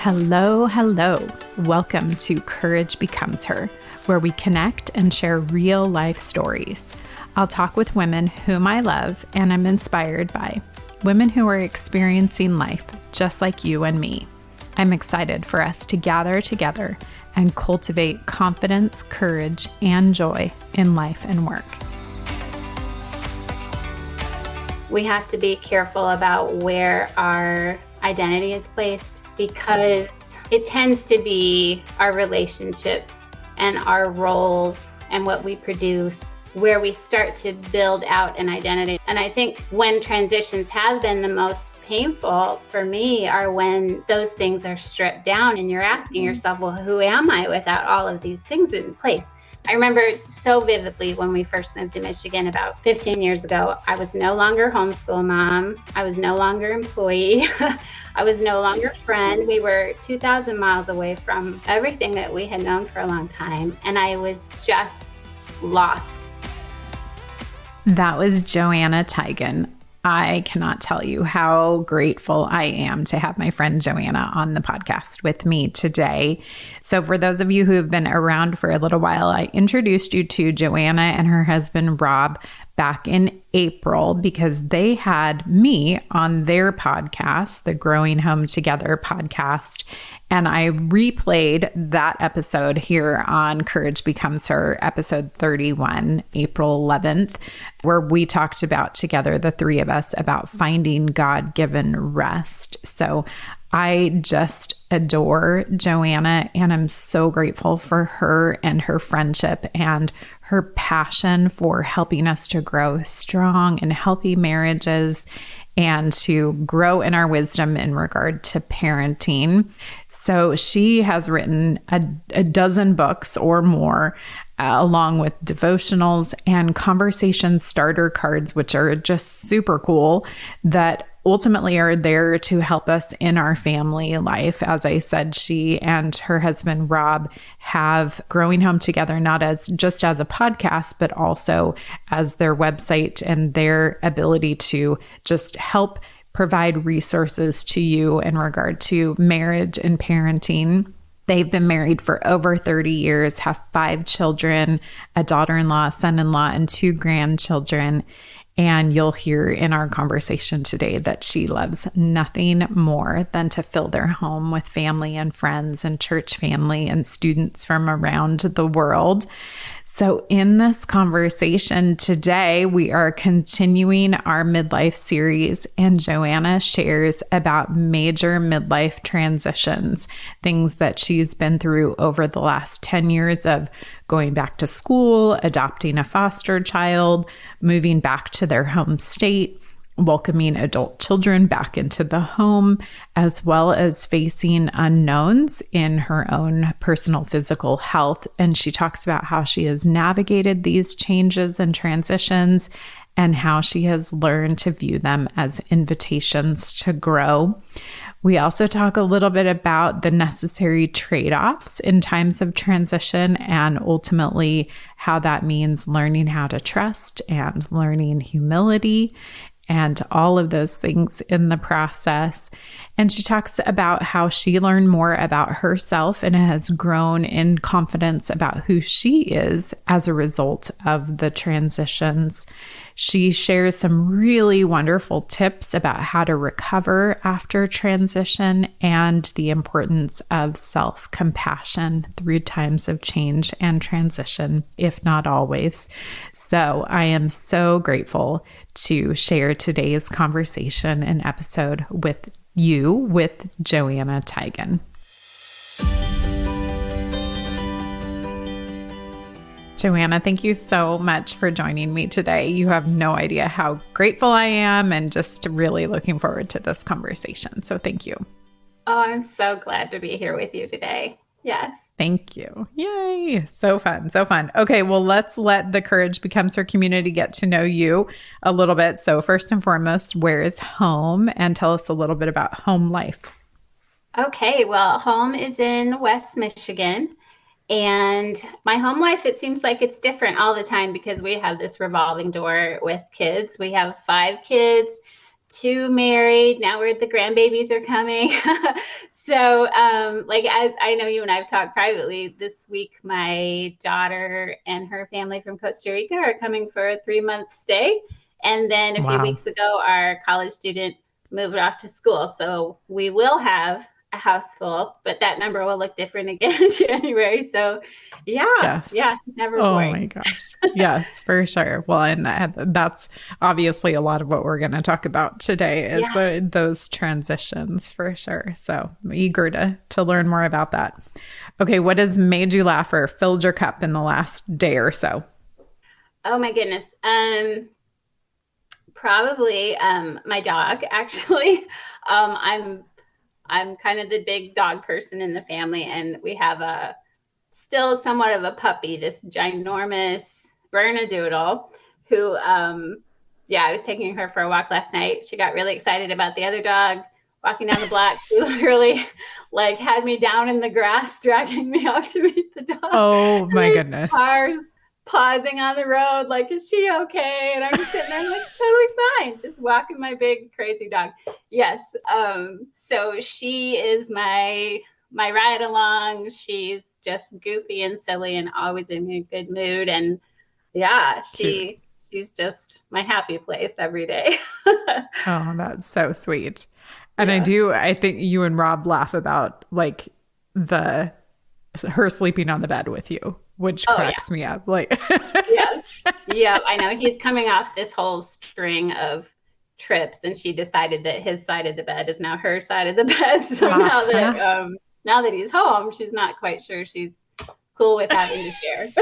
Hello, hello. Welcome to Courage Becomes Her, where we connect and share real life stories. I'll talk with women whom I love and I'm inspired by, women who are experiencing life just like you and me. I'm excited for us to gather together and cultivate confidence, courage, and joy in life and work. We have to be careful about where our identity is placed because it tends to be our relationships and our roles and what we produce where we start to build out an identity. And I think when transitions have been the most painful for me are when those things are stripped down and you're asking yourself, well, who am I without all of these things in place? I remember so vividly when we first moved to Michigan about 15 years ago, I was no longer homeschool mom. I was no longer employee. I was no longer friend. We were 2,000 miles away from everything that we had known for a long time. And I was just lost. That was Joanna Teigen. I cannot tell you how grateful I am to have my friend Joanna on the podcast with me today. So for those of you who have been around for a little while, I introduced you to Joanna and her husband, Rob, back in April because they had me on their podcast, the Growing Home Together podcast. And I replayed that episode here on Courage Becomes Her, episode 31, April 11th, where we talked about together, the three of us, about finding God-given rest. So I just adore Joanna, and I'm so grateful for her and her friendship and her passion for helping us to grow strong and healthy marriages and to grow in our wisdom in regard to parenting. So she has written a dozen books or more, along with devotionals and conversation starter cards, which are just super cool, that ultimately are there to help us in our family life. As I said, she and her husband, Rob, have Growing Home Together, not as just as a podcast, but also as their website and their ability to just help provide resources to you in regard to marriage and parenting. They've been married for over 30 years, have 5 children, a daughter-in-law, son-in-law, and 2 grandchildren. And you'll hear in our conversation today that she loves nothing more than to fill their home with family and friends and church family and students from around the world. So in this conversation today, we are continuing our midlife series, and Joanna shares about major midlife transitions, things that she's been through over the last 10 years of going back to school, adopting a foster child, moving back to their home state, welcoming adult children back into the home, as well as facing unknowns in her own personal physical health. And she talks about how she has navigated these changes and transitions and how she has learned to view them as invitations to grow. We also talk a little bit about the necessary trade-offs in times of transition and ultimately how that means learning how to trust and learning humility and all of those things in the process. And she talks about how she learned more about herself and has grown in confidence about who she is as a result of the transitions. She shares some really wonderful tips about how to recover after transition and the importance of self-compassion through times of change and transition, if not always. So I am so grateful to share today's conversation and episode with you with Joanna Teigen. Joanna, thank you so much for joining me today. You have no idea how grateful I am and just really looking forward to this conversation. So thank you. Oh, I'm so glad to be here with you today. Yes. Thank you. Yay. So fun. So fun. Okay. Well, let's let the Courage Becomes Her community get to know you a little bit. So first and foremost, where is home? And tell us a little bit about home life. Okay. Well, home is in West Michigan. And my home life, it seems like it's different all the time because we have this revolving door with kids. We have 5 kids, two married. Now the grandbabies are coming. So, like, as I know you and I've talked privately, this week, my daughter and her family from Costa Rica are coming for a 3-month stay. And then a few Wow. weeks ago, our college student moved off to school. So we will have a house full, but that number will look different again in January. So Yes. never Oh boring. my gosh. Yes, for sure. Well, and that's obviously a lot of what we're going to talk about today is Yeah. those transitions for sure. So I'm eager to learn more about that. Okay, what has made you laugh or filled your cup in the last day or so? Oh my goodness. Probably my dog, actually. I'm kind of the big dog person in the family, and we have a still somewhat of a puppy, this ginormous Bernedoodle, who yeah, I was taking her for a walk last night. She got really excited about the other dog walking down the block. She literally like had me down in the grass, dragging me off to meet the dog. Oh And my there's goodness. cars pausing on the road, like, is she okay? And I'm just sitting there like, totally fine, just walking my big crazy dog. Yes. So she is my ride along. She's just goofy and silly and always in a good mood. And yeah, Cute. she's just my happy place every day. Oh, that's so sweet. And Yeah. I think you and Rob laugh about like the her sleeping on the bed with you, which Oh yeah. cracks me up. Like, Yes. Yeah. I know he's coming off this whole string of trips, and she decided that his side of the bed is now her side of the bed. So now that he's home, she's not quite sure she's cool with having to share.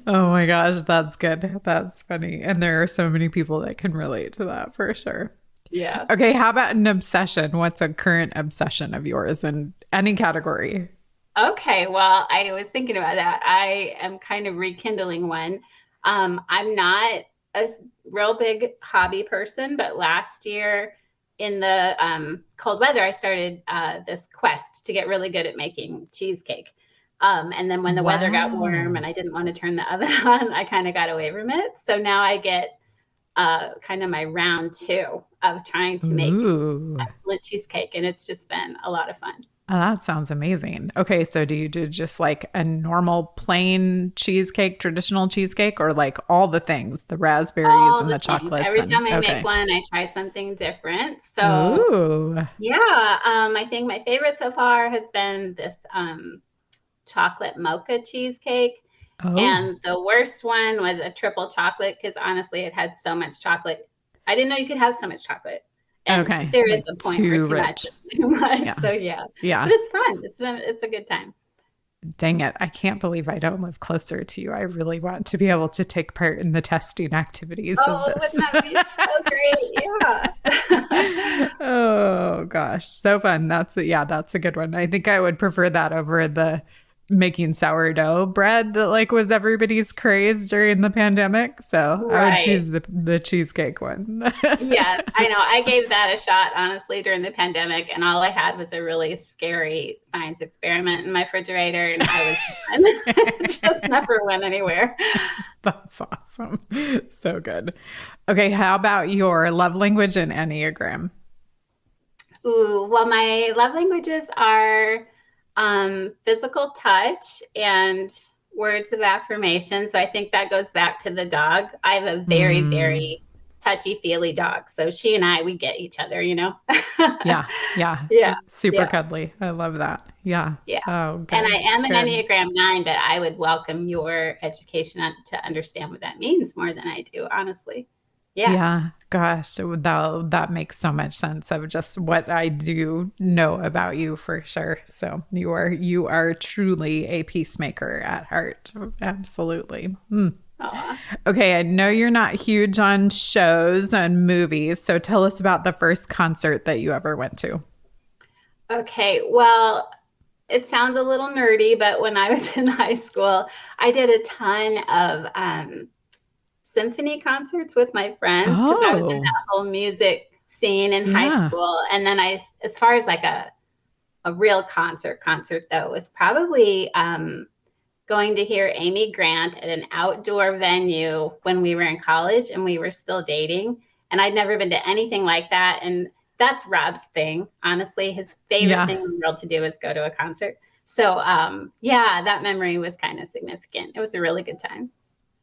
oh my gosh, that's good. That's funny. And there are so many people that can relate to that for sure. Yeah. Okay, how about an obsession? What's a current obsession of yours in any category? Okay, well, I was thinking about that. I am kind of rekindling one. I'm not a real big hobby person, but last year in the cold weather, I started this quest to get really good at making cheesecake. And then when the weather got warm Wow. and I didn't want to turn the oven on, I kind of got away from it. So now I get kind of my round two of trying to make Ooh. excellent cheesecake, and it's just been a lot of fun. Oh, that sounds amazing. Okay, so do you do just like a normal plain cheesecake, traditional cheesecake, or like all the things, the raspberries All and the the things. chocolates Every and time I make okay. one, I try something different. So Ooh. yeah, I think my favorite so far has been this chocolate mocha cheesecake. Oh, And the worst one was a triple chocolate because honestly, it had so much chocolate. I didn't know you could have so much chocolate. And okay. there is Like a point where too too much rich. is too much. Yeah. So yeah, Yeah. but it's fun. It's a good time. Dang it. I can't believe I don't live closer to you. I really want to be able to take part in the testing activities of Oh, wouldn't this. that be so great? Yeah. oh gosh, so fun. That's a good one. I think I would prefer that over the making sourdough bread that like was everybody's craze during the pandemic. So I would Right. choose the cheesecake one. Yes, I know. I gave that a shot, honestly, during the pandemic, and all I had was a really scary science experiment in my refrigerator, and I was done. Just never went anywhere. That's awesome. So good. Okay, how about your love language and Enneagram? Ooh, well, my love languages are physical touch and words of affirmation. So I think that goes back to the dog. I have a very, Mm, very touchy feely dog. So she and I, we get each other, you know? yeah, yeah. Yeah, Super yeah. cuddly. I love that. Yeah. Yeah. Oh, And I good. am an Good. Enneagram 9, but I would welcome your education to understand what that means more than I do, honestly. Yeah. Yeah, gosh, that makes so much sense of just what I do know about you for sure. So you are truly a peacemaker at heart. Absolutely. Hmm. Aw. Okay, I know you're not huge on shows and movies, so tell us about the first concert that you ever went to. Okay. Well, it sounds a little nerdy, but when I was in high school, I did a ton of symphony concerts with my friends because I was in Oh, that whole music scene in high yeah. school. And then as far as like a real concert though, was probably going to hear Amy Grant at an outdoor venue when we were in college and we were still dating. And I'd never been to anything like that. And that's Rob's thing. Honestly, his favorite Yeah. thing in the world to do is go to a concert. So, yeah, that memory was kind of significant. It was a really good time.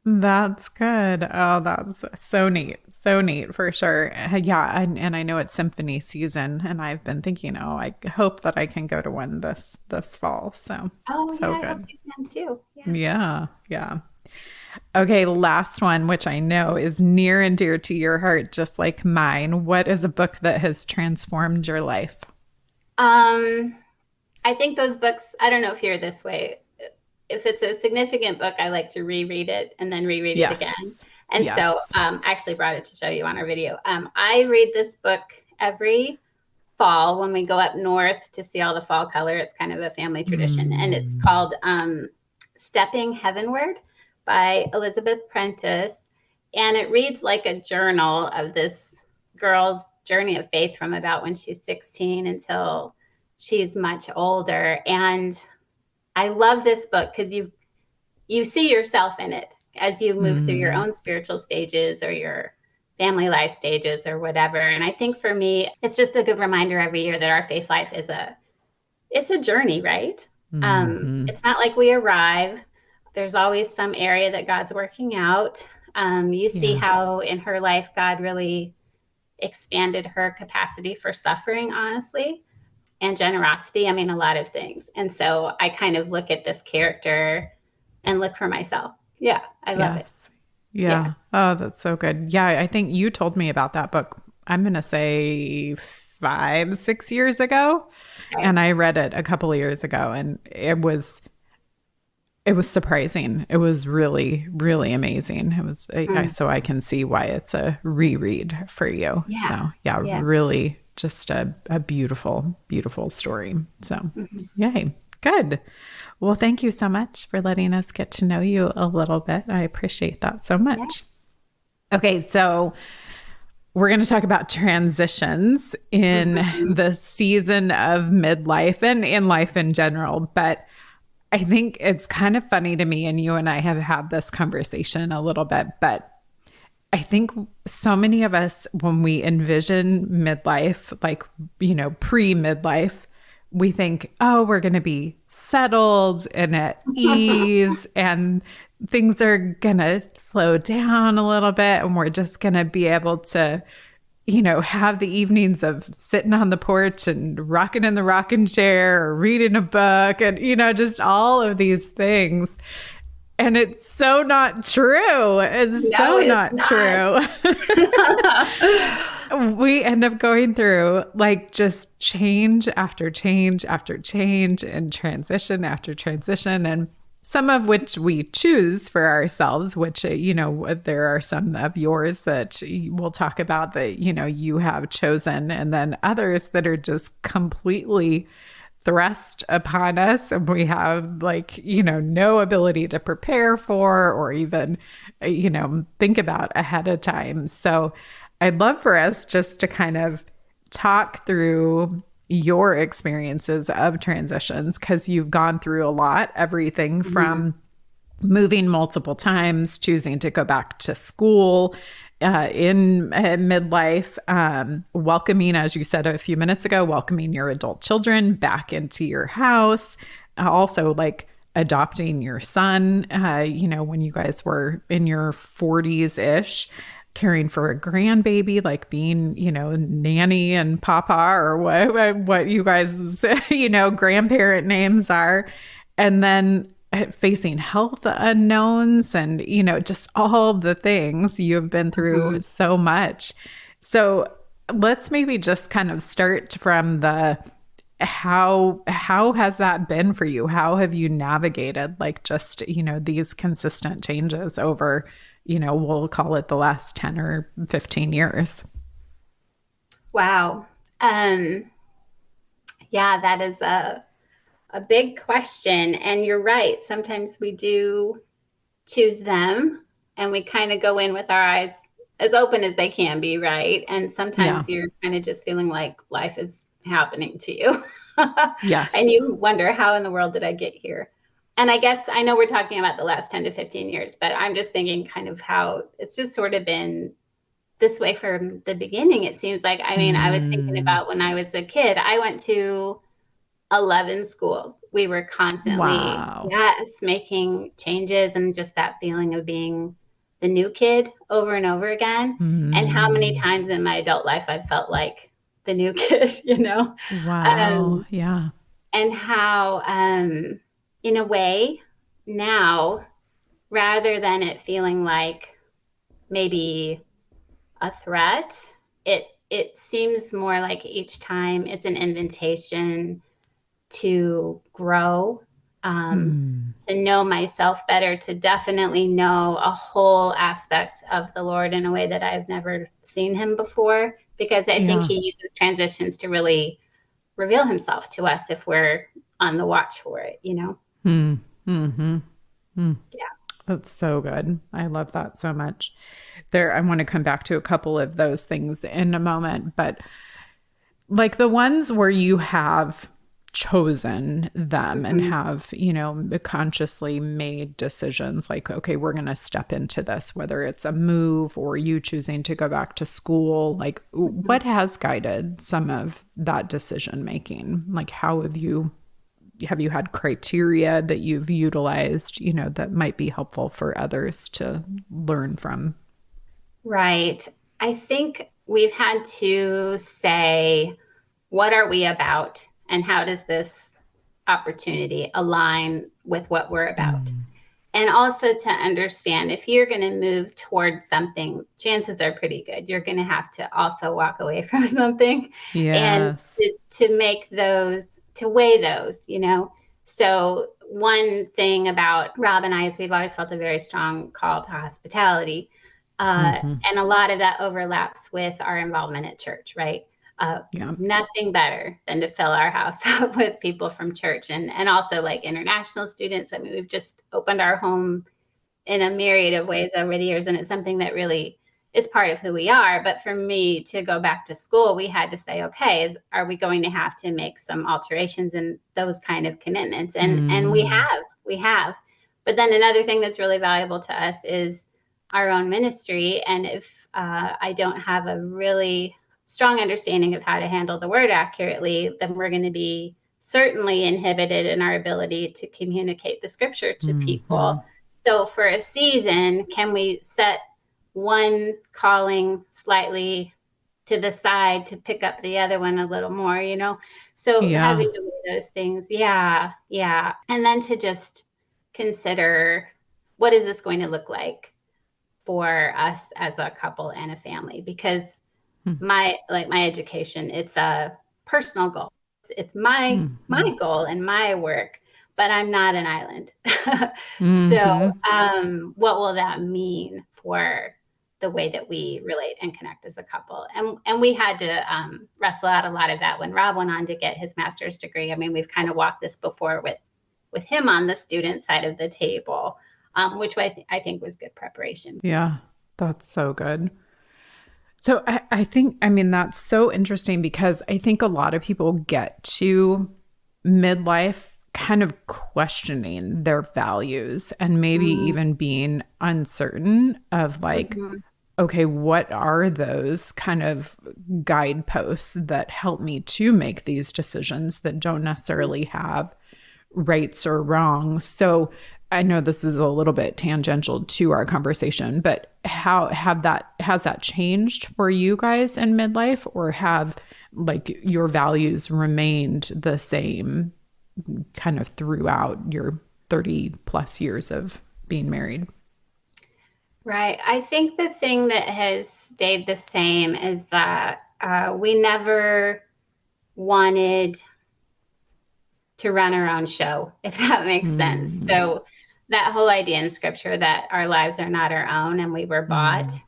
That's good. Oh, that's so neat. So neat for sure. Yeah, and I know it's symphony season, and I've been thinking, oh, I hope that I can go to one this fall. So, Oh, yeah, so I hope good. you can too. Yeah. Yeah, yeah. Okay, last one, which I know is near and dear to your heart, just like mine. What is a book that has transformed your life? Um, I think those books, I don't know if you're this way. If it's a significant book, I like to reread it and then reread it again. Yes. And so Yes. I actually brought it to show you on our video. I read this book every fall when we go up north to see all the fall color. It's kind of a family tradition. And it's Mm, called Stepping Heavenward by Elizabeth Prentice. And it reads like a journal of this girl's journey of faith from about when she's 16 until she's much older. And I love this book because you see yourself in it as you move through your mm, own spiritual stages or your family life stages or whatever. And I think for me, it's just a good reminder every year that our faith life is it's a journey, right? mhm. It's not like we arrive. There's always some area that God's working out. You see Yeah. how in her life God really expanded her capacity for suffering, honestly, and generosity. I mean, a lot of things. And so I kind of look at this character and look for myself. Yeah, I love it. Yes. Yeah. Yeah. Oh, that's so good. Yeah, I think you told me about that book. I'm gonna say 5, 6 years ago. Okay. And I read it a couple of years ago, and it was surprising. It was really, really amazing. It was Mm. so I can see why it's a reread for you. Yeah. So yeah, Yeah. really just a beautiful, beautiful story. So Mhm. yay. Good. Well, thank you so much for letting us get to know you a little bit. I appreciate that so Yeah. much. Okay, so we're going to talk about transitions in Mhm. the season of midlife and in life in general. But I think it's kind of funny to me, and you and I have had this conversation a little bit, but I think so many of us, when we envision midlife, like, pre midlife, we think, oh, we're going to be settled and at ease, and things are going to slow down a little bit, and we're just going to be able to, have the evenings of sitting on the porch and rocking in the rocking chair or reading a book and, just all of these things. And it's so not true. It's No, so it's not not. true. We end up going through like just change after change after change and transition after transition. And some of which we choose for ourselves, which, there are some of yours that we'll talk about that, you have chosen. And then others that are just completely thrust upon us, and we have like no ability to prepare for or even think about ahead of time. So I'd love for us just to kind of talk through your experiences of transitions, because you've gone through a lot, everything Mhm. from moving multiple times, choosing to go back to school in midlife, welcoming, as you said a few minutes ago, welcoming your adult children back into your house, also like adopting your son, when you guys were in your 40s ish, caring for a grandbaby, like being, nanny and papa or what you guys, grandparent names are. And then facing health unknowns and, just all the things you've been through Mhm. so much. So let's maybe just kind of start from the how has that been for you? How have you navigated like just, these consistent changes over, we'll call it the last 10 or 15 years? Wow. Um, yeah, that is a big question. And you're right. Sometimes we do choose them and we kind of go in with our eyes as open as they can be, right? And Yeah. sometimes you're kind of just feeling like life is happening to you. And Yes. you wonder, how in the world did I get here? And I guess I know we're talking about the last 10 to 15 years, but I'm just thinking kind of how it's just sort of been this way from the beginning. It seems like, I mean, I was thinking about when I was a kid, I went to 11 schools. We were constantly, Wow. yes, making changes, and just that feeling of being the new kid over and over again. And how many Mm. times in my adult life I felt like the new kid, you know? Wow. Um, Yeah. and how, in a way, now, rather than it feeling like maybe a threat, it seems more like each time it's an invitation to grow, Mm. to know myself better, to definitely know a whole aspect of the Lord in a way that I've never seen him before, because I think Yeah. he uses transitions to really reveal himself to us if we're on the watch for it, you know? Mm. Mm-hmm. Mm. Yeah. That's so good. I love that so much. I want to come back to a couple of those things in a moment, but like the ones where you have chosen them and Mm-hmm. have, consciously made decisions like, okay, we're going to step into this, whether it's a move or you choosing to go back to school, like Mm-hmm. what has guided some of that decision making? Like, how have you had criteria that you've utilized, that might be helpful for others to learn from? Right. I think we've had to say, what are we about? And how does this opportunity align with what we're about? Mm. And also to understand, if you're going to move towards something, chances are pretty good you're going to have to also walk away from something, and Yes. to make those, to weigh those, you know. So one thing about Rob and I is we've always felt a very strong call to hospitality, Hmm. and a lot of that overlaps with our involvement at church, right? uh, Yeah. Nothing better than to fill our house up with people from church, and also like international students. I mean, we've just opened our home in a myriad of ways over the years, and it's something that really is part of who we are. But for me to go back to school, we had to say, okay, are we going to have to make some alterations and those kind of commitments? And Mm. we have. But then another thing that's really valuable to us is our own ministry. And if I don't have a really strong understanding of how to handle the word accurately, then we're going to be certainly inhibited in our ability to communicate the scripture to Hmm. people. So for a season, can we set one calling slightly to the side to pick up the other one a little more, you know? So Yeah. having to weigh those things, yeah, yeah. And then to just consider, what is this going to look like for us as a couple and a family? Because my education, it's a personal goal. It's my Mm-hmm. goal and my work, but I'm not an island. So Hmm. what will that mean for the way that we relate and connect as a couple? And we had to wrestle out a lot of that when Rob went on to get his master's degree. I mean, we've kind of walked this before with him on the student side of the table, which I think was good preparation. Yeah. That's so good. So I think, I mean, that's so interesting because I think a lot of people get to midlife kind of questioning their values and maybe Mm-hmm. even being uncertain of like, okay, what are those kind of guideposts that help me to make these decisions that don't necessarily have rights or wrongs? So I know this is a little bit tangential to our conversation, but has that changed for you guys in midlife, or have like your values remained the same kind of throughout your 30 plus years of being married? Right. I think the thing that has stayed the same is that we never wanted to run our own show, if that makes sense. Mm, So that whole idea in scripture that our lives are not our own and we were bought, mm,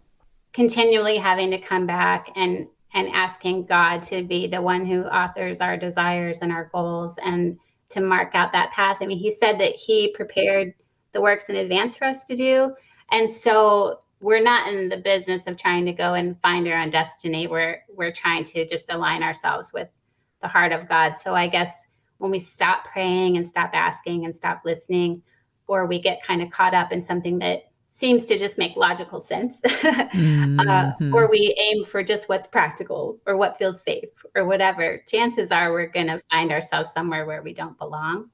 continually having to come back and asking God to be the one who authors our desires and our goals and to mark out that path. I mean, he said that he prepared the works in advance for us to do. And so we're not in the business of trying to go and find our own destiny. We're trying to just align ourselves with the heart of God. So I guess when we stop praying and stop asking and stop listening, or we get kind of caught up in something that seems to just make logical sense. Hmm. Or we aim for just what's practical or what feels safe or whatever, chances are we're going to find ourselves somewhere where we don't belong,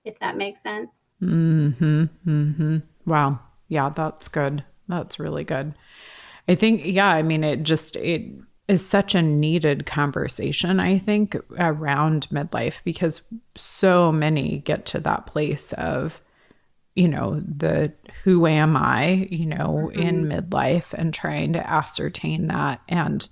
if that makes sense. Hmm. Hmm. Wow. Yeah, that's good. That's really good. I think, yeah, I mean, it is such a needed conversation, I think, around midlife because so many get to that place of, the who am I, in Mhm. midlife and trying to ascertain that and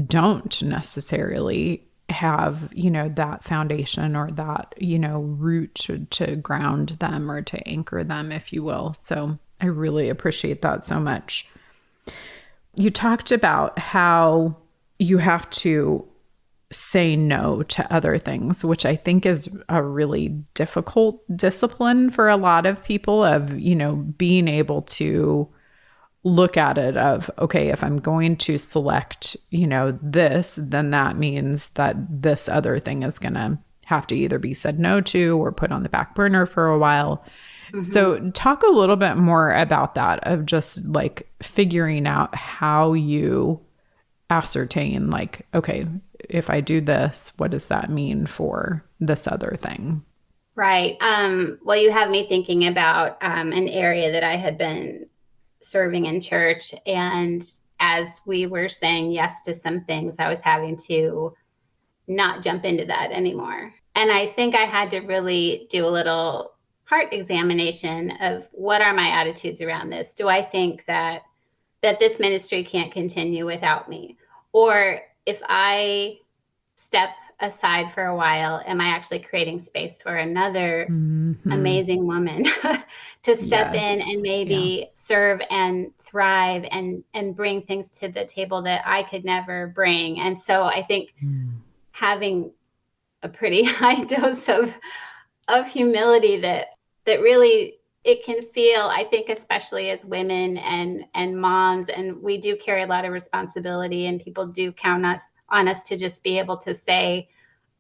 don't necessarily have, that foundation or that, root to ground them or to anchor them, if you will. So I really appreciate that so much. You talked about how you have to say no to other things, which I think is a really difficult discipline for a lot of people of, being able to look at it of, okay, if I'm going to select, this, then that means that this other thing is going to have to either be said no to or put on the back burner for a while. Mhm. So, talk a little bit more about that of just like figuring out how you ascertain, like, okay, if I do this, what does that mean for this other thing? Right. Well, you have me thinking about an area that I had been serving in church. And as we were saying yes to some things, I was having to not jump into that anymore. And I think I had to really do a little heart examination of what are my attitudes around this? Do I think that this ministry can't continue without me? Or if I step aside for a while, am I actually creating space for another Hmm. amazing woman to step in Yes. and Yeah. maybe serve and thrive and bring things to the table that I could never bring? And so I think Mm. having a pretty high dose of humility that really it can feel, I think, especially as women and moms, and we do carry a lot of responsibility, and people do count us on us to just be able to say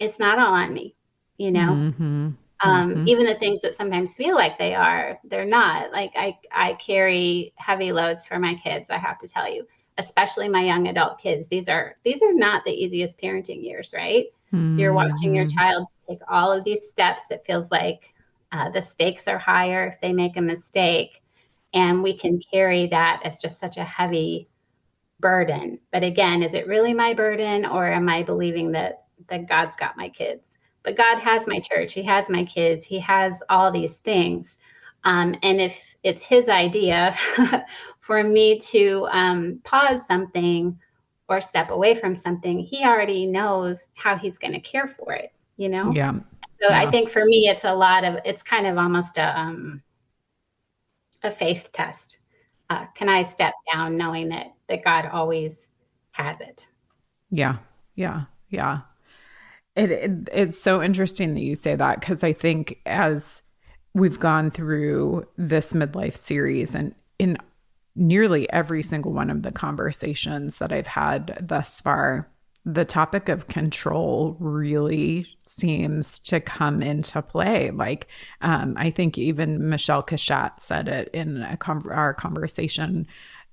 it's not all on me, you know. Hmm. Hmm. Even the things that sometimes feel like they're not. Like I carry heavy loads for my kids, I have to tell you, especially my young adult kids. These are not the easiest parenting years, right? You're watching your Hmm. child take all of these steps. It feels like the stakes are higher if they make a mistake, and we can carry that as just such a heavy burden. But again, is it really my burden, or am I believing that God's got my kids? But God has my church, He has my kids, He has all these things. And if it's His idea for me to pause something or step away from something, He already knows how He's going to care for it, you know? Yeah. So I Yeah. think for me, it's kind of almost a faith test. Can I step down knowing that God always has it? Yeah. Yeah. Yeah. It's so interesting that you say that because I think as we've gone through this midlife series and in nearly every single one of the conversations that I've had thus far, the topic of control really seems to come into play. Like, I think even Michelle Kashat said it in our conversation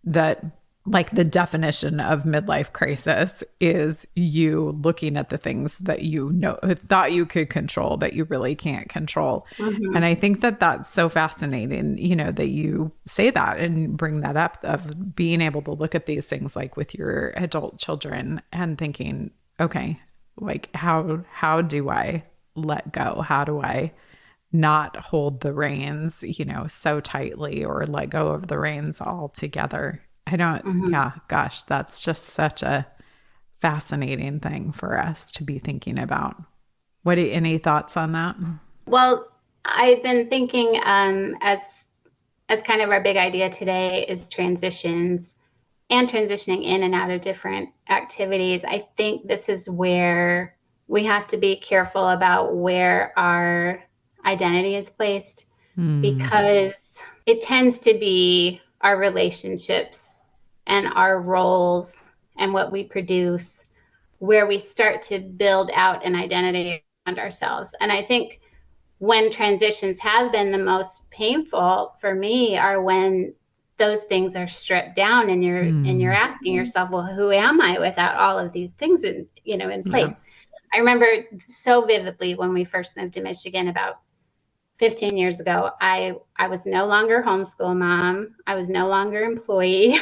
that like the definition of midlife crisis is you looking at the things that thought you could control but you really can't control. And Hmm. I think that that's so fascinating, that you say that and bring that up of being able to look at these things like with your adult children and thinking, okay, like how do I let go? How do I not hold the reins, so tightly or let go of the reins altogether? I don't, Hmm. yeah, gosh, that's just such a fascinating thing for us to be thinking about. Any thoughts on that? Well, I've been thinking as kind of our big idea today is transitions and transitioning in and out of different activities. I think this is where we have to be careful about where our identity is placed, Mm, because it tends to be our relationships and our roles and what we produce where we start to build out an identity around ourselves. And I think when transitions have been the most painful for me are when those things are stripped down, and you're asking yourself, well, who am I without all of these things in place? I remember so vividly when we first moved to Michigan about 15 years ago, I was no longer homeschool mom. I was no longer employee.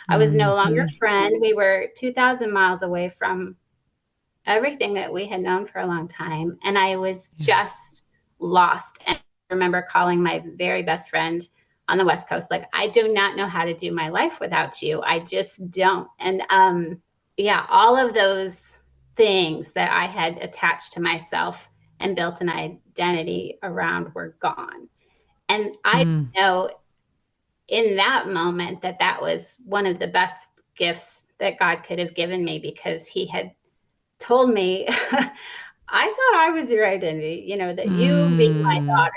I was no longer friend. We were 2,000 miles away from everything that we had known for a long time. And I was just lost. And I remember calling my very best friend on the West Coast, like, I do not know how to do my life without you. I just don't. And all of those things that I had attached to myself and built an identity around were gone. And I know in that moment that was one of the best gifts that God could have given me, because he had told me, I thought I was your identity, that you being my daughter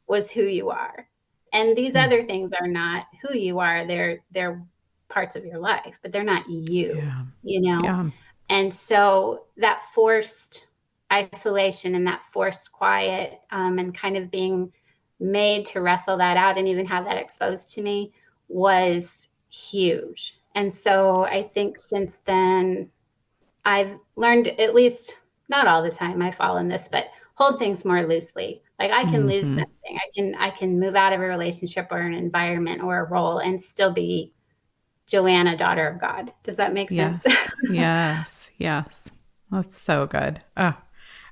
was who you are. And these other things are not who you are. They're parts of your life, but they're not you, And so that forced isolation and that forced quiet, and kind of being made to wrestle that out and even have that exposed to me was huge. And so I think since then I've learned, at least not all the time I fall in this, but hold things more loosely. Like I can lose something. I can move out of a relationship or an environment or a role and still be Joanna, daughter of God. Does that make sense? Yes. That's so good. Oh,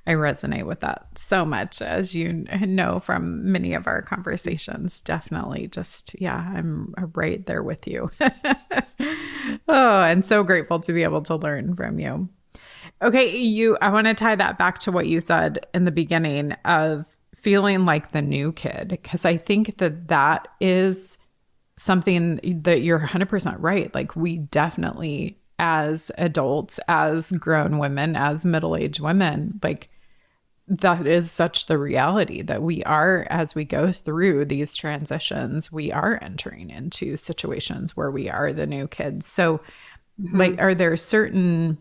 I resonate with that so much, as you know from many of our conversations. Definitely just, I'm right there with you. Oh, and so grateful to be able to learn from you. Okay, I want to tie that back to what you said in the beginning of feeling like the new kid, because I think that is something that you're 100% right. Like we definitely, as adults, as grown women, as middle-aged women, like that is such the reality that we are, as we go through these transitions, we are entering into situations where we are the new kids. So like, are there certain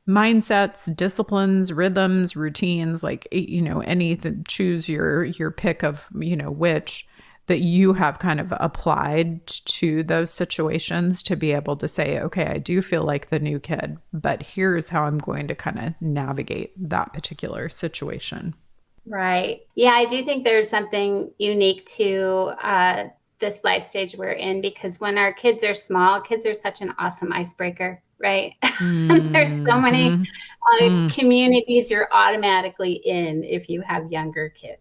mindsets, disciplines, rhythms, routines, like, anything, choose your pick of, which, that you have kind of applied to those situations to be able to say, okay, I do feel like the new kid, but here's how I'm going to kind of navigate that particular situation. Right. Yeah, I do think there's something unique to this life stage we're in, because when our kids are small, kids are such an awesome icebreaker, right? There's so many communities you're automatically in if you have younger kids.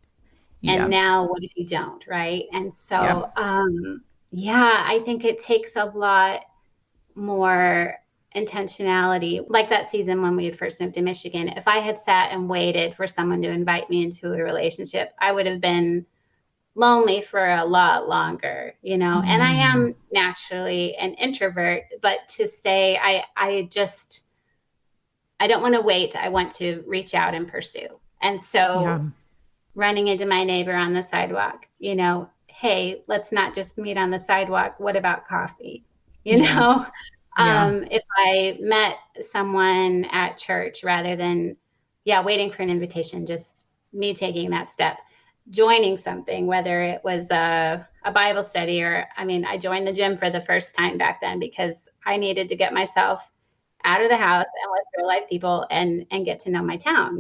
And now what if you don't, right? And so, I think it takes a lot more intentionality. Like that season when we had first moved to Michigan, if I had sat and waited for someone to invite me into a relationship, I would have been lonely for a lot longer, and I am naturally an introvert, but to say I don't want to wait. I want to reach out and pursue. And so running into my neighbor on the sidewalk, hey, let's not just meet on the sidewalk. What about coffee? If I met someone at church, rather than, waiting for an invitation, just me taking that step, joining something, whether it was a Bible study or, I joined the gym for the first time back then because I needed to get myself out of the house and with real life people and get to know my town,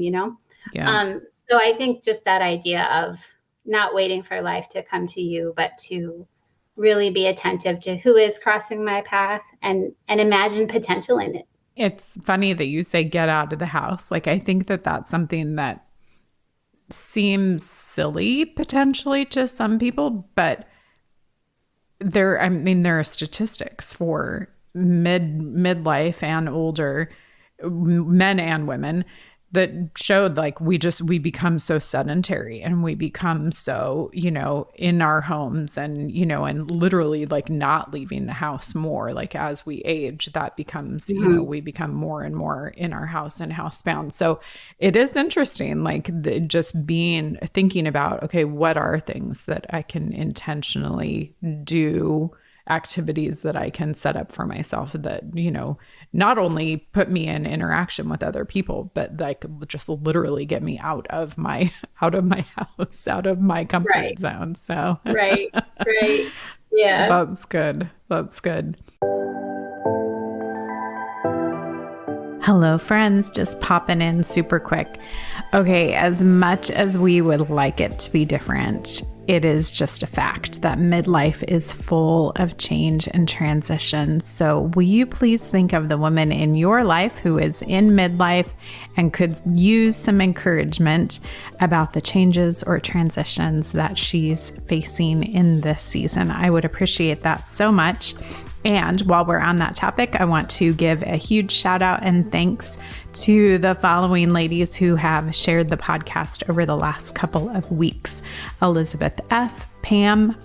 So I think just that idea of not waiting for life to come to you, but to really be attentive to who is crossing my path and imagine potential in it. It's funny that you say get out of the house. Like, I think that that's something that seems silly potentially to some people, but there are statistics for midlife and older men and women that showed like we become so sedentary and we become so, in our homes and, and literally like not leaving the house more. Like as we age, that becomes, we become more and more in our house and housebound. So it is interesting, like thinking about, okay, what are things that I can intentionally do, activities that I can set up for myself that, not only put me in interaction with other people, but like just literally get me out of my house, out of my comfort zone. So right. Yeah. That's good. That's good. Hello, friends. Just popping in super quick. Okay, as much as we would like it to be different, it is just a fact that midlife is full of change and transition. So, will you please think of the woman in your life who is in midlife and could use some encouragement about the changes or transitions that she's facing in this season? I would appreciate that so much. And while we're on that topic, I want to give a huge shout out and thanks to the following ladies who have shared the podcast over the last couple of weeks: Elizabeth F., Pam,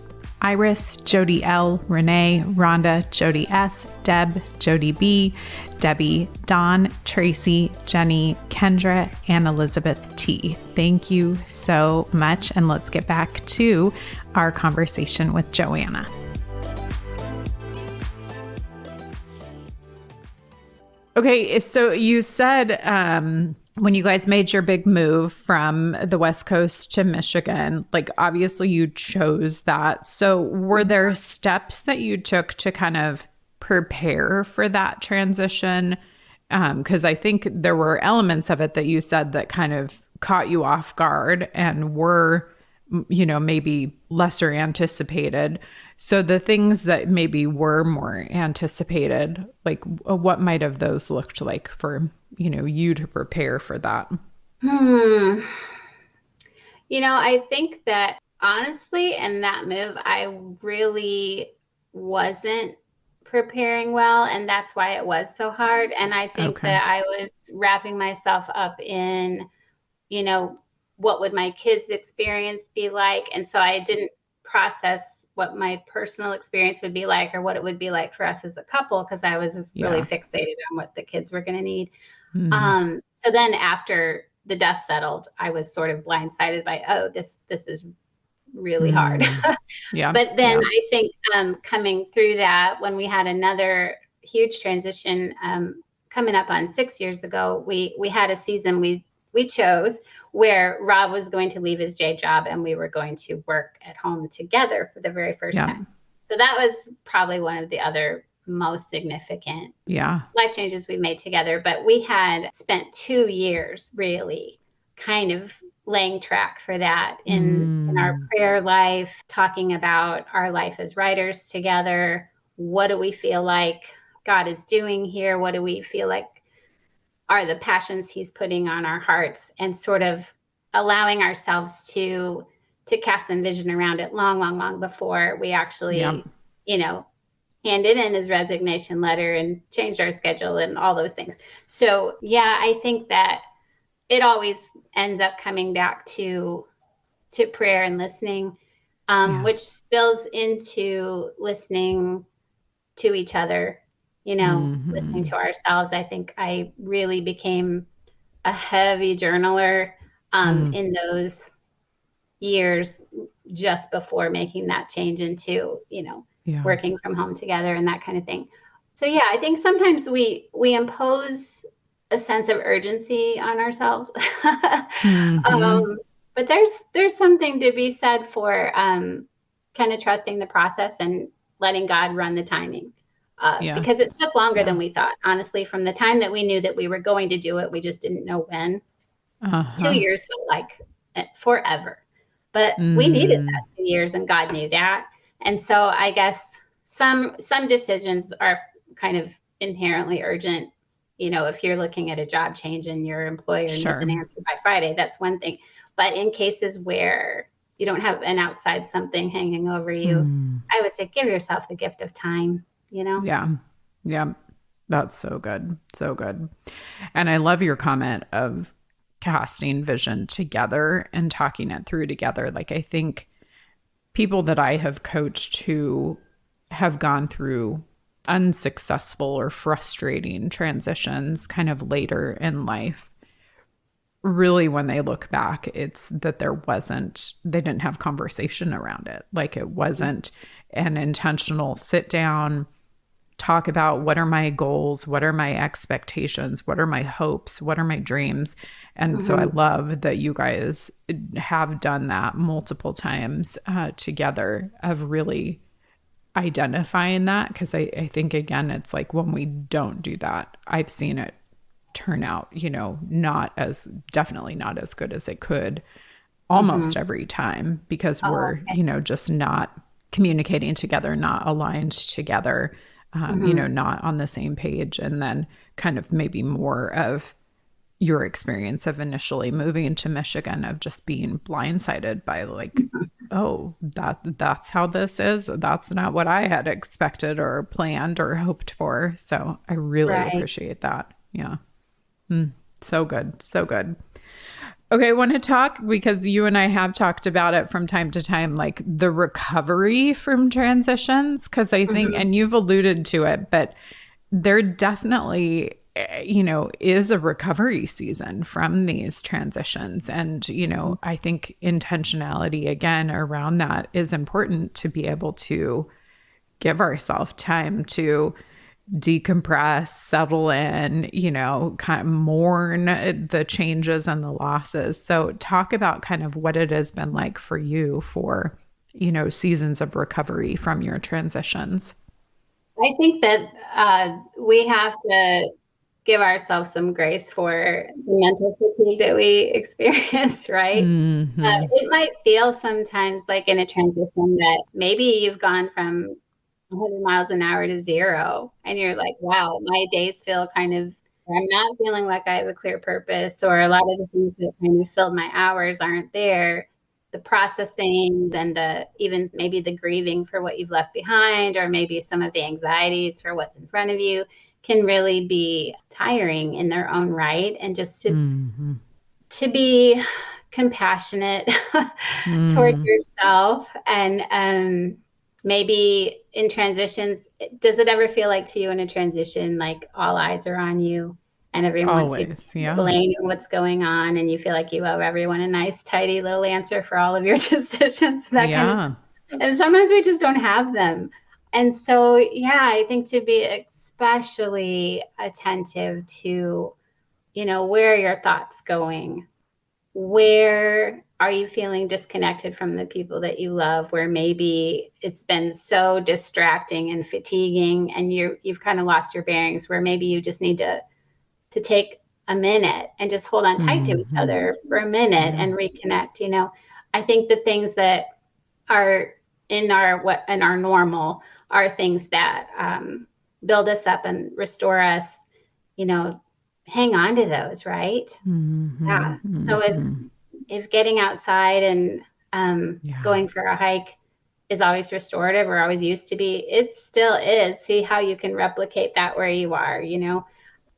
Iris, Jody L., Renee, Rhonda, Jody S., Deb, Jody B., Debbie, Dawn, Tracy, Jenny, Kendra, and Elizabeth T. Thank you so much. And let's get back to our conversation with Joanna. Okay, so you said when you guys made your big move from the West Coast to Michigan, like obviously you chose that. So were there steps that you took to kind of prepare for that transition? Because I think there were elements of it that you said that kind of caught you off guard and were, you know, maybe lesser anticipated. So the things that maybe were more anticipated, like what might have those looked like for, you know, you to prepare for that? You know, I think that honestly, in that move, I really wasn't preparing well. And that's why it was so hard. And I think that I was wrapping myself up in, you know, what would my kids' experience be like? And so I didn't process what my personal experience would be like or what it would be like for us as a couple, because I was really fixated on what the kids were going to need. So then after the dust settled, I was sort of blindsided by, oh, this is really hard. But then I think coming through that, when we had another huge transition coming up on 6 years ago, we had a season we chose where Rob was going to leave his day job and we were going to work at home together for the very first time. So that was probably one of the other most significant life changes we made together. But we had spent 2 years really kind of laying track for that in our prayer life, talking about our life as writers together. What do we feel like God is doing here? What do we feel like are the passions he's putting on our hearts, and sort of allowing ourselves to cast some vision around it long before we actually, you know, handed in his resignation letter and changed our schedule and all those things. So, yeah, I think that it always ends up coming back to prayer and listening, which spills into listening to each other. You know, listening to ourselves. I think I really became a heavy journaler in those years just before making that change into, you know, working from home together and that kind of thing. So, yeah, I think sometimes we impose a sense of urgency on ourselves. But there's something to be said for kind of trusting the process and letting God run the timing. Because it took longer than we thought. Honestly, from the time that we knew that we were going to do it, we just didn't know when. 2 years felt like forever. But we needed that 2 years, and God knew that. And so I guess some decisions are kind of inherently urgent. You know, if you're looking at a job change and your employer needs an answer by Friday, that's one thing. But in cases where you don't have an outside something hanging over you, I would say give yourself the gift of time. You know? Yeah. That's so good. So good. And I love your comment of casting vision together and talking it through together. Like, I think people that I have coached who have gone through unsuccessful or frustrating transitions kind of later in life, really, when they look back, it's that they didn't have conversation around it. Like, it wasn't an intentional sit down, talk about what are my goals, what are my expectations, what are my hopes, what are my dreams. And so I love that you guys have done that multiple times together, of really identifying that, because I think, again, it's like when we don't do that, I've seen it turn out, definitely not as good as it could almost every time, because we're, just not communicating together, not aligned together, not on the same page. And then kind of maybe more of your experience of initially moving to Michigan, of just being blindsided by like, oh, that's how this is. That's not what I had expected or planned or hoped for. So I really appreciate that. Yeah. So good. So good. Okay, I want to talk, because you and I have talked about it from time to time, like the recovery from transitions, because I think, and you've alluded to it, but there definitely, is a recovery season from these transitions. And, I think intentionality, again, around that is important, to be able to give ourselves time to decompress, settle in, kind of mourn the changes and the losses. So talk about kind of what it has been like for you for, seasons of recovery from your transitions. I think that we have to give ourselves some grace for the mental fatigue that we experience, right? It might feel sometimes like in a transition that maybe you've gone from 100 miles an hour to zero, and you're like, wow, my days feel kind of, I'm not feeling like I have a clear purpose, or a lot of the things that kind of filled my hours aren't there. The processing, then even maybe the grieving for what you've left behind, or maybe some of the anxieties for what's in front of you, can really be tiring in their own right. And just to be compassionate toward yourself. And maybe in transitions, does it ever feel like to you in a transition, like all eyes are on you and everyone wants you to explain what's going on, and you feel like you owe everyone a nice, tidy little answer for all of your decisions, that kind of stuff. And sometimes we just don't have them. And so, I think to be especially attentive to, where are your thoughts going? Where are you feeling disconnected from the people that you love, where maybe it's been so distracting and fatiguing, and you've kind of lost your bearings, where maybe you just need to take a minute and just hold on tight to each other for a minute and reconnect. I think the things that are in our normal are things that build us up and restore us. Hang on to those, right? So if getting outside and going for a hike is always restorative, or always used to be, it still is. See how you can replicate that where you are.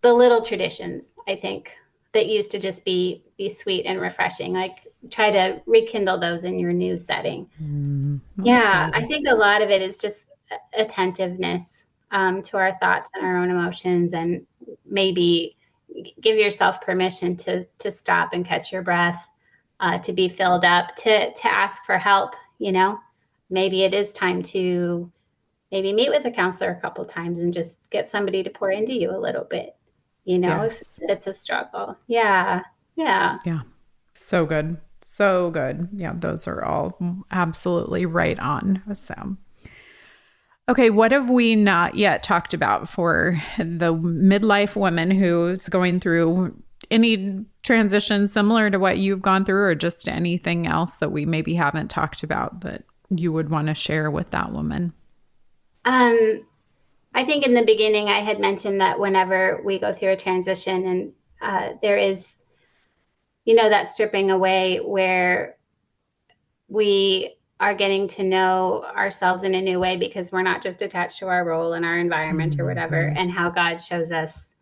The little traditions, I think, that used to just be sweet and refreshing, like try to rekindle those in your new setting. I think a lot of it is just attentiveness to our thoughts and our own emotions, and maybe give yourself permission to stop and catch your breath, to be filled up, to ask for help. Maybe it is time to maybe meet with a counselor a couple times and just get somebody to pour into you a little bit, if it's a struggle. Yeah. So good. So good. Yeah, those are all absolutely right on. So, okay, what have we not yet talked about for the midlife woman who's going through any transition similar to what you've gone through, or just anything else that we maybe haven't talked about that you would want to share with that woman? I think in the beginning I had mentioned that whenever we go through a transition, and there is, that stripping away where we are getting to know ourselves in a new way, because we're not just attached to our role in our environment or whatever, and how God shows us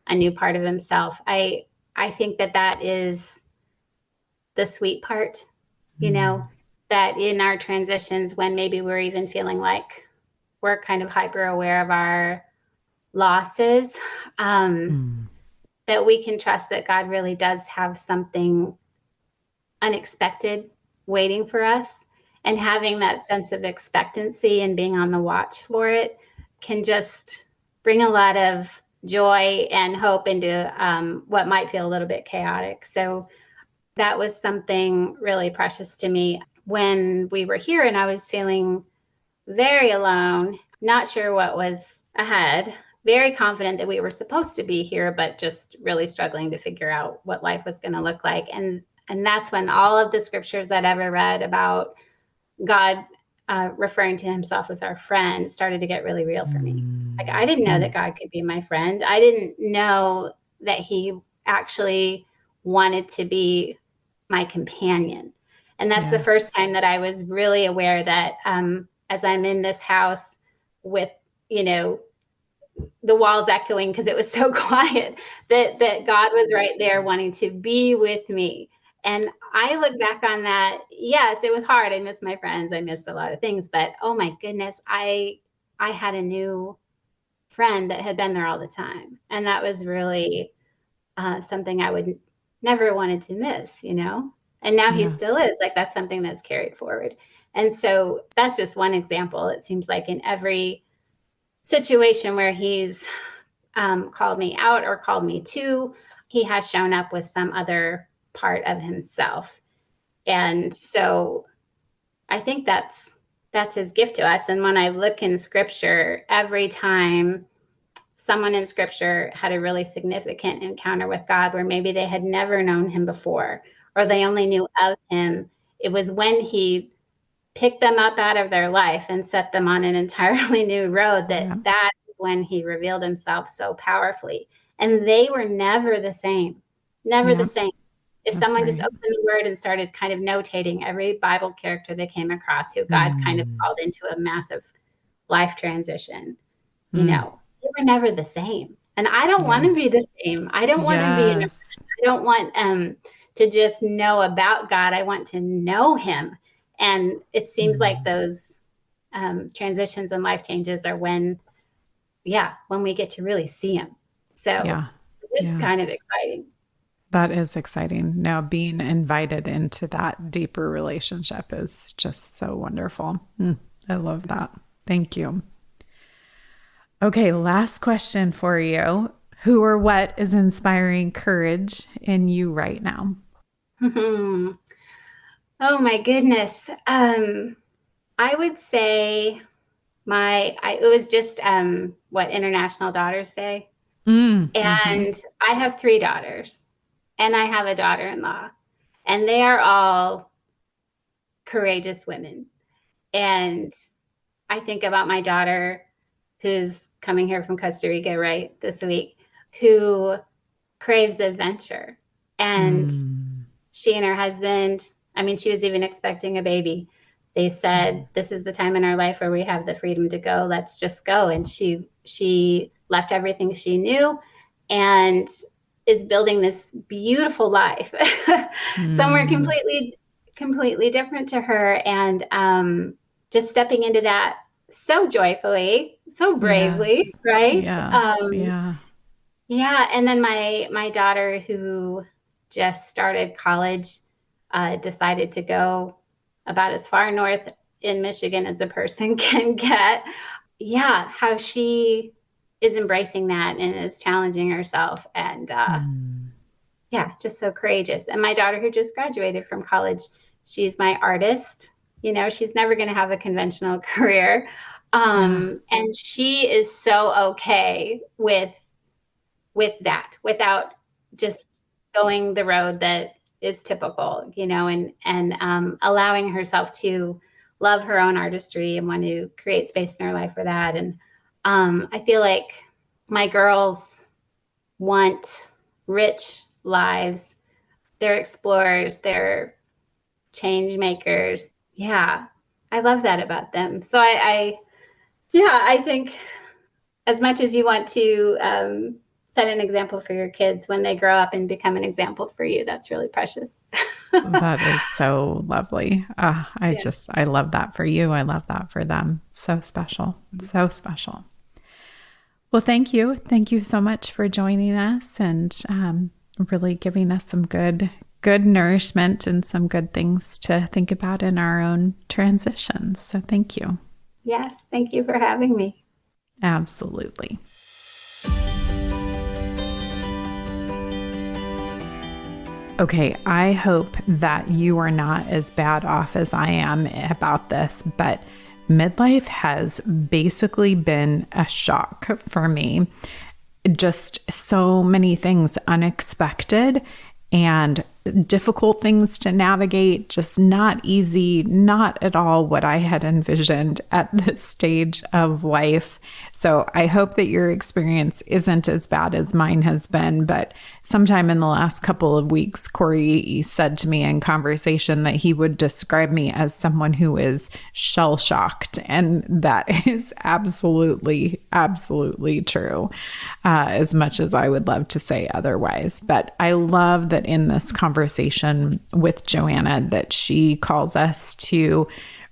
a new part of himself. I think that is the sweet part, that in our transitions, when maybe we're even feeling like we're kind of hyper aware of our losses, that we can trust that God really does have something unexpected waiting for us. And having that sense of expectancy and being on the watch for it can just bring a lot of joy and hope into what might feel a little bit chaotic. So that was something really precious to me when we were here, and I was feeling very alone, not sure what was ahead, very confident that we were supposed to be here, but just really struggling to figure out what life was going to look like. And that's when all of the scriptures I'd ever read about God referring to himself as our friend started to get really real for me. Like, I didn't know that God could be my friend. I didn't know that he actually wanted to be my companion. And that's the first time that I was really aware that as I'm in this house with, the walls echoing because it was so quiet, that God was right there wanting to be with me. And I look back on that. Yes, it was hard. I missed my friends. I missed a lot of things, but oh my goodness, I had a new friend that had been there all the time. And that was really something I would never wanted to miss, and now he still is. Like, that's something that's carried forward. And so that's just one example. It seems like in every situation where he's called me out or called me to, he has shown up with some other part of himself. And so I think that's his gift to us. And when I look in scripture, every time someone in scripture had a really significant encounter with God where maybe they had never known him before, or they only knew of him, it was when he picked them up out of their life and set them on an entirely new road that is when he revealed himself so powerfully. And they were never the same, the same. If someone just opened the word and started kind of notating every Bible character they came across who God kind of called into a massive life transition, they were never the same. And I don't want to be the same. I don't want to be, I don't want to just know about God. I want to know him. And it seems like those transitions and life changes are when we get to really see him. So it's kind of exciting. That is exciting. Now, being invited into that deeper relationship is just so wonderful. I love that. Thank you. Okay, last question for you. Who or what is inspiring courage in you right now? Oh my goodness. I would say it was just International Daughters Day. And I have 3 daughters, and I have a daughter-in-law, and they are all courageous women. And I think about my daughter, who's coming here from Costa Rica right this week, who craves adventure. And she and her husband, she was even expecting a baby. They said, this is the time in our life where we have the freedom to go. Let's just go. And she left everything she knew and is building this beautiful life somewhere completely different to her. And just stepping into that so joyfully, so bravely, right? And then my daughter, who just started college, decided to go about as far north in Michigan as a person can get. How she is embracing that and is challenging herself, and just so courageous. And my daughter, who just graduated from college, she's my artist. She's never going to have a conventional career. And she is so okay with that, without just going the road that is typical, and allowing herself to love her own artistry and want to create space in her life for that. And I feel like my girls want rich lives. They're explorers. They're change makers. Yeah, I love that about them. So I think as much as you want to set an example for your kids, when they grow up and become an example for you, that's really precious. That is so lovely. I love that for you. I love that for them. So special. So special. Well, thank you. Thank you so much for joining us and really giving us some good nourishment and some good things to think about in our own transitions. So thank you. Yes. Thank you for having me. Absolutely. Okay, I hope that you are not as bad off as I am about this, but midlife has basically been a shock for me. Just so many things unexpected and difficult things to navigate, just not easy, not at all what I had envisioned at this stage of life. So I hope that your experience isn't as bad as mine has been. But sometime in the last couple of weeks, Corey said to me in conversation that he would describe me as someone who is shell-shocked. And that is absolutely, absolutely true, as much as I would love to say otherwise. But I love that in this conversation with Joanna that she calls us to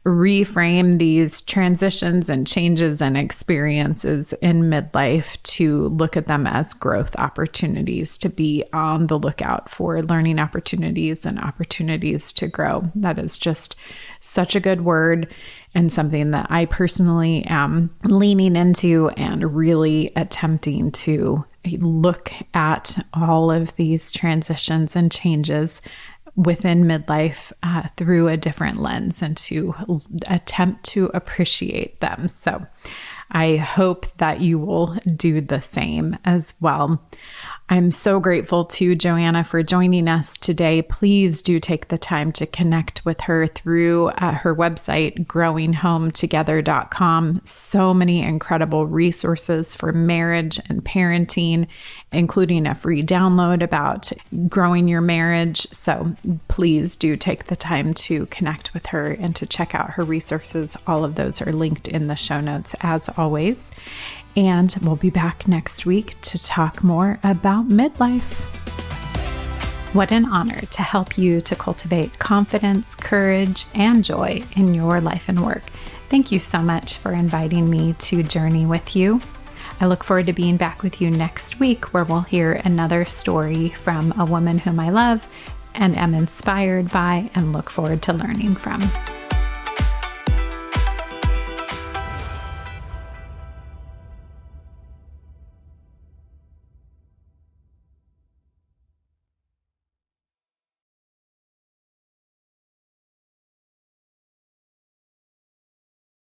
reframe these transitions and changes and experiences in midlife, to look at them as growth opportunities, to be on the lookout for learning opportunities and opportunities to grow. That is just such a good word, and something that I personally am leaning into and really attempting to look at all of these transitions and changes within midlife through a different lens, and to attempt to appreciate them. So I hope that you will do the same as well. I'm so grateful to Joanna for joining us today. Please do take the time to connect with her through her website, growinghometogether.com. So many incredible resources for marriage and parenting, including a free download about growing your marriage. So please do take the time to connect with her and to check out her resources. All of those are linked in the show notes as always. And we'll be back next week to talk more about midlife. What an honor to help you to cultivate confidence, courage, and joy in your life and work. Thank you so much for inviting me to journey with you. I look forward to being back with you next week, where we'll hear another story from a woman whom I love and am inspired by and look forward to learning from.